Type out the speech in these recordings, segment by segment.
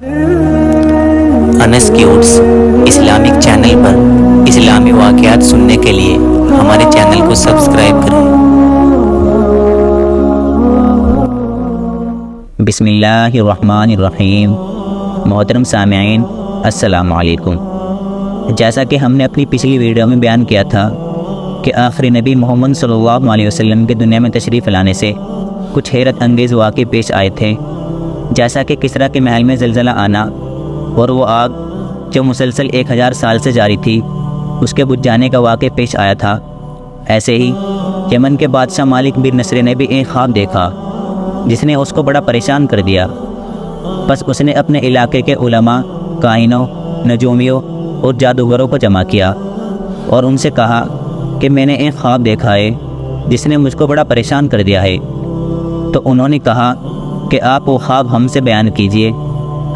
انس کیوٹس Islamic channel پر اسلامی واقعات سننے کے لیے ہمارے چینل کو سبسکرائب کریں۔ بسم اللہ الرحمن الرحیم۔ محترم سامعین السلام علیکم۔ جیسا کہ ہم نے اپنی پچھلی ویڈیو میں بیان کیا تھا کہ آخری نبی محمد صلی اللہ علیہ وسلم کے دنیا میں تشریف لانے سے کچھ حیرت انگیز واقعے پیش آئے تھے، جیسا کہ کسریٰ کے محل میں زلزلہ آنا اور وہ آگ جو مسلسل 1000 سال سے جاری تھی اس کے بجھ جانے کا واقعہ پیش آیا تھا۔ ایسے ہی یمن کے بادشاہ مالک بن نصر نے بھی ایک خواب دیکھا جس نے اس کو بڑا پریشان کر دیا۔ بس اس نے اپنے علاقے کے علماء، کاہنوں، نجومیوں اور جادوگروں کو جمع کیا اور ان سے کہا کہ میں نے ایک خواب دیکھا ہے جس نے مجھ کو بڑا پریشان کر دیا ہے۔ تو انہوں نے کہا کہ آپ وہ خواب ہم سے بیان کیجئے،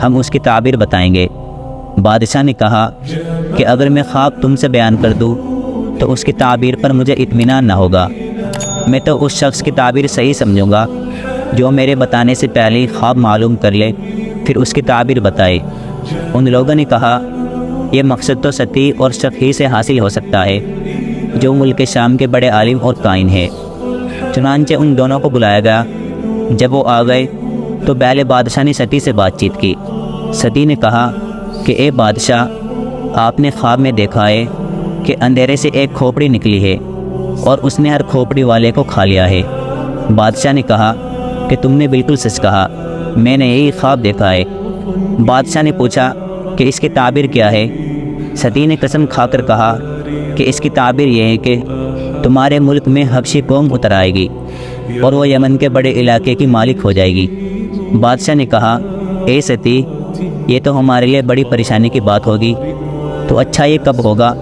ہم اس کی تعبیر بتائیں گے۔ بادشاہ نے کہا کہ اگر میں خواب تم سے بیان کر دوں تو اس کی تعبیر پر مجھے اطمینان نہ ہوگا، میں تو اس شخص کی تعبیر صحیح سمجھوں گا جو میرے بتانے سے پہلے ہی خواب معلوم کر لے پھر اس کی تعبیر بتائے۔ ان لوگوں نے کہا یہ مقصد تو ستی اور شخص ہی سے حاصل ہو سکتا ہے جو ملک شام کے بڑے عالم اور کائن ہیں۔ چنانچہ ان دونوں کو بلایا گیا۔ جب وہ آ گئے تو پہلے بادشاہ نے ستی سے بات چیت کی۔ ستی نے کہا کہ اے بادشاہ، آپ نے خواب میں دیکھا ہے کہ اندھیرے سے ایک کھوپڑی نکلی ہے اور اس نے ہر کھوپڑی والے کو کھا لیا ہے۔ بادشاہ نے کہا کہ تم نے بالکل سچ کہا، میں نے یہی خواب دیکھا ہے۔ بادشاہ نے پوچھا کہ اس کی تعبیر کیا ہے؟ ستی نے قسم کھا کر کہا کہ اس کی تعبیر یہ ہے کہ تمہارے ملک میں حبشی قوم اتر آئے گی اور وہ یمن کے بڑے علاقے کی مالک ہو جائے گی۔ بادشاہ نے کہا اے ستی، یہ تو ہمارے لیے بڑی پریشانی کی بات ہوگی، تو اچھا یہ کب ہوگا،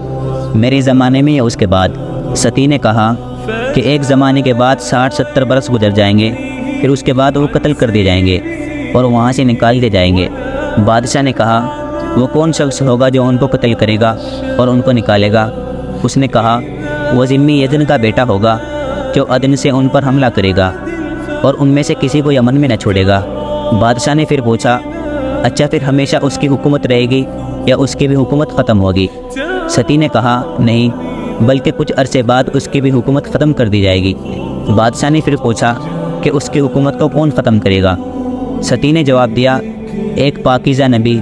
میرے زمانے میں یا اس کے بعد؟ ستی نے کہا کہ ایک زمانے کے بعد 60-70 برس گزر جائیں گے، پھر اس کے بعد وہ قتل کر دیے جائیں گے اور وہاں سے نکال دیے جائیں گے۔ بادشاہ نے کہا وہ کون شخص ہوگا جو ان کو قتل کرے گا اور ان کو نکالے گا؟ اس نے کہا وہ ذمی یزن کا بیٹا ہوگا جو عدن سے ان پر حملہ کرے گا اور ان میں سے کسی کو یمن میں نہ چھوڑے گا۔ بادشاہ نے پھر پوچھا اچھا پھر ہمیشہ اس کی حکومت رہے گی یا اس کی بھی حکومت ختم ہوگی؟ ستی نے کہا نہیں، بلکہ کچھ عرصے بعد اس کی بھی حکومت ختم کر دی جائے گی۔ بادشاہ نے پھر پوچھا کہ اس کی حکومت کو کون ختم کرے گا؟ ستی نے جواب دیا ایک پاکیزہ نبی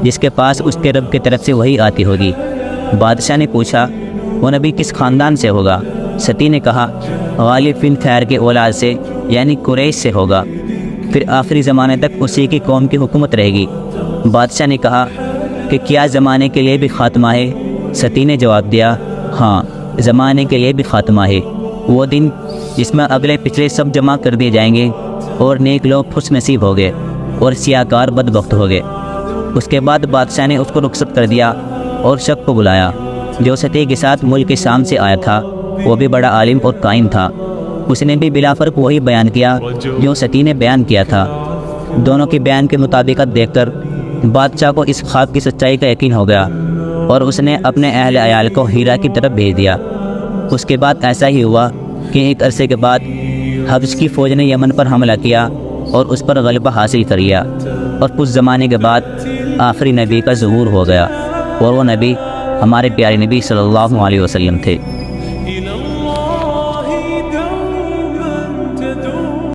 جس کے پاس اس کے رب کی طرف سے وحی آتی ہوگی۔ بادشاہ نے پوچھا وہ نبی کس خاندان سے ہوگا؟ ستی نے کہا غالب بن خیر کے اولاد سے یعنی قریش سے ہوگا، پھر آخری زمانے تک اسی کی قوم کی حکومت رہے گی۔ بادشاہ نے کہا کہ کیا زمانے کے لیے بھی خاتمہ ہے؟ ستی نے جواب دیا ہاں، زمانے کے لیے بھی خاتمہ ہے، وہ دن جس میں اگلے پچھلے سب جمع کر دیے جائیں گے اور نیک لوگ خوش نصیب ہو گئے اور سیاہ کار بدبخت ہو گئے۔ اس کے بعد بادشاہ نے اس کو رخصت کر دیا اور شخص کو بلایا جو ستی کے ساتھ ملک شام سے آیا تھا، وہ بھی بڑا عالم اور قائن تھا۔ اس نے بھی بلا فرق وہی بیان کیا جو ستی نے بیان کیا تھا۔ دونوں کے بیان کے مطابقت دیکھ کر بادشاہ کو اس خواب کی سچائی کا یقین ہو گیا اور اس نے اپنے اہل عیال کو ہیرا کی طرف بھیج دیا۔ اس کے بعد ایسا ہی ہوا کہ ایک عرصے کے بعد حبش کی فوج نے یمن پر حملہ کیا اور اس پر غلبہ حاصل کر لیا، اور کچھ زمانے کے بعد آخری نبی کا ظہور ہو گیا، اور وہ نبی ہمارے پیارے نبی صلی اللہ علیہ وسلم تھے۔